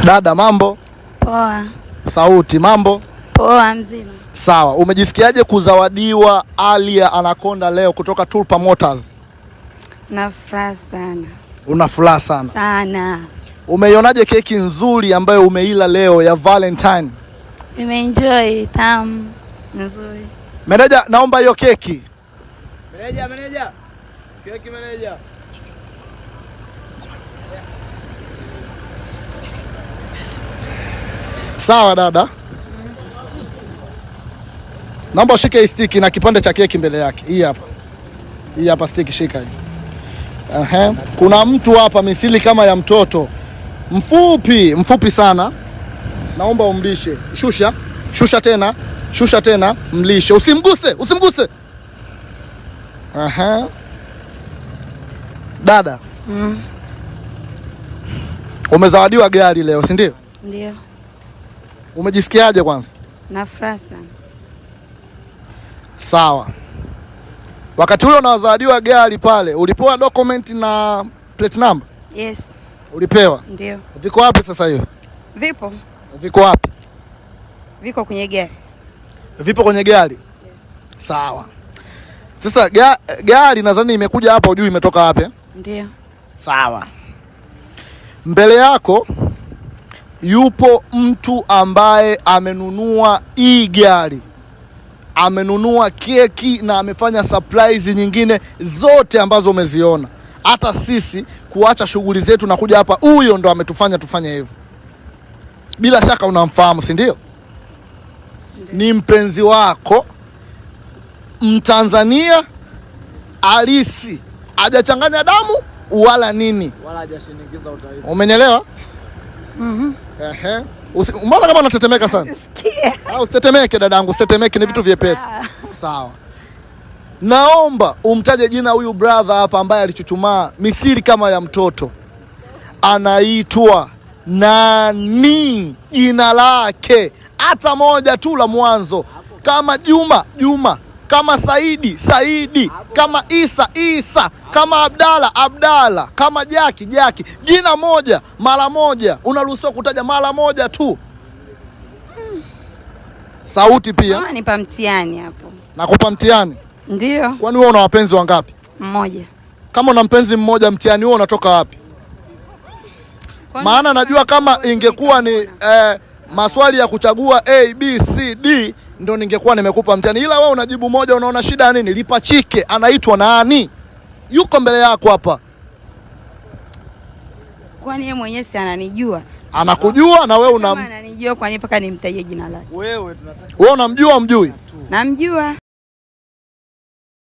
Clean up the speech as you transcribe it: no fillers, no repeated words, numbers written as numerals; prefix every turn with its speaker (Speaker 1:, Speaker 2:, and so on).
Speaker 1: Dada, mambo?
Speaker 2: Poa.
Speaker 1: Sauti, mambo?
Speaker 2: Poa, mzima.
Speaker 1: Sawa, umejisikiaje kuzawadiwa ali ya Anaconda leo kutoka Tulpa Motors?
Speaker 2: Na furaha sana.
Speaker 1: Una furaha sana?
Speaker 2: Sana.
Speaker 1: Umeionaje keki nzuri ambayo umeila leo ya Valentine?
Speaker 2: Nimeenjoy, tamu, nzuri.
Speaker 1: Meneja, naomba hiyo keki.
Speaker 3: Meneja. Keki meneja.
Speaker 1: Sawa dada. Naomba ushike hii stiki na kipande cha keki mbele yake. Hii hapa. Hii hapa stiki, shika hii. Kuna mtu hapa misili kama ya mtoto. Mfupi sana. Naomba umlishe. Shusha tena, mlishe. Usimguse. Dada. Umezawadiwa gari leo, si ndio?
Speaker 2: Ndio.
Speaker 1: Umejisikiaje kwanza?
Speaker 2: Na furaha sana.
Speaker 1: Sawa. Wakati ule unazawadiwa gari pale, ulipewa document na plate number?
Speaker 2: Yes.
Speaker 1: Ulipewa?
Speaker 2: Ndio.
Speaker 1: Viko wapi sasa hiyo?
Speaker 2: Vipo?
Speaker 1: Viko wapi?
Speaker 2: Viko kwenye gari.
Speaker 1: Vipo kwenye gari? Yes. Sawa. Sasa gari nadhani imekuja hapa, ujui imetoka wapi?
Speaker 2: Ndio.
Speaker 1: Sawa. Mbele yako yupo mtu ambaye amenunua hii gari, amenunua keki na amefanya surprise nyingine zote ambazo umeziona. Hata sisi kuacha shughuli zetu na kuja hapa, huyo ndo ametufanya tufanye hivyo. Bila shaka unamfahamu, si ndio? Ni mpenzi wako Mtanzania halisi, hajachanganya damu wala nini,
Speaker 3: wala hajashinikiza utaifa.
Speaker 1: Umenielewa? Mbona kama unatetemeka sana? Usitetemeke dadangu, usitetemeke, ni vitu vyepesi. Sawa. Naomba umtaje jina huyu brother hapa ambaye alichuchumaa misiri kama ya mtoto. Anaitwa nani? Jina lake hata moja tu la mwanzo, kama Juma, kama Saidi, kama Isa, kama Abdalla, kama Jaki. Jina moja, mara moja. Unaruhusiwa kutaja mara moja tu. Sauti pia.
Speaker 2: Kama nipa mtihani hapo.
Speaker 1: Nakupa mtihani?
Speaker 2: Ndio.
Speaker 1: Kwani wewe una wapenzi wangapi?
Speaker 2: Mmoja.
Speaker 1: Kama una mpenzi mmoja, mtihani huo unatoka wapi? Maana najua kama ingekuwa ni maswali ya kuchagua A, B, C, D ndio ningekuwa nimekupa mtihani, ila wewe unajibu moja. Unaona shida nini? Lipachike. Anaitwa nani? Yuko mbele yako hapa.
Speaker 2: Kwani yeye mwenyewe si ananijua?
Speaker 1: Anakujua na wewe
Speaker 2: ananijua, kwani mpaka nimtajie jina lake?
Speaker 3: Wewe
Speaker 1: unamjua, umjui?
Speaker 2: Namjua.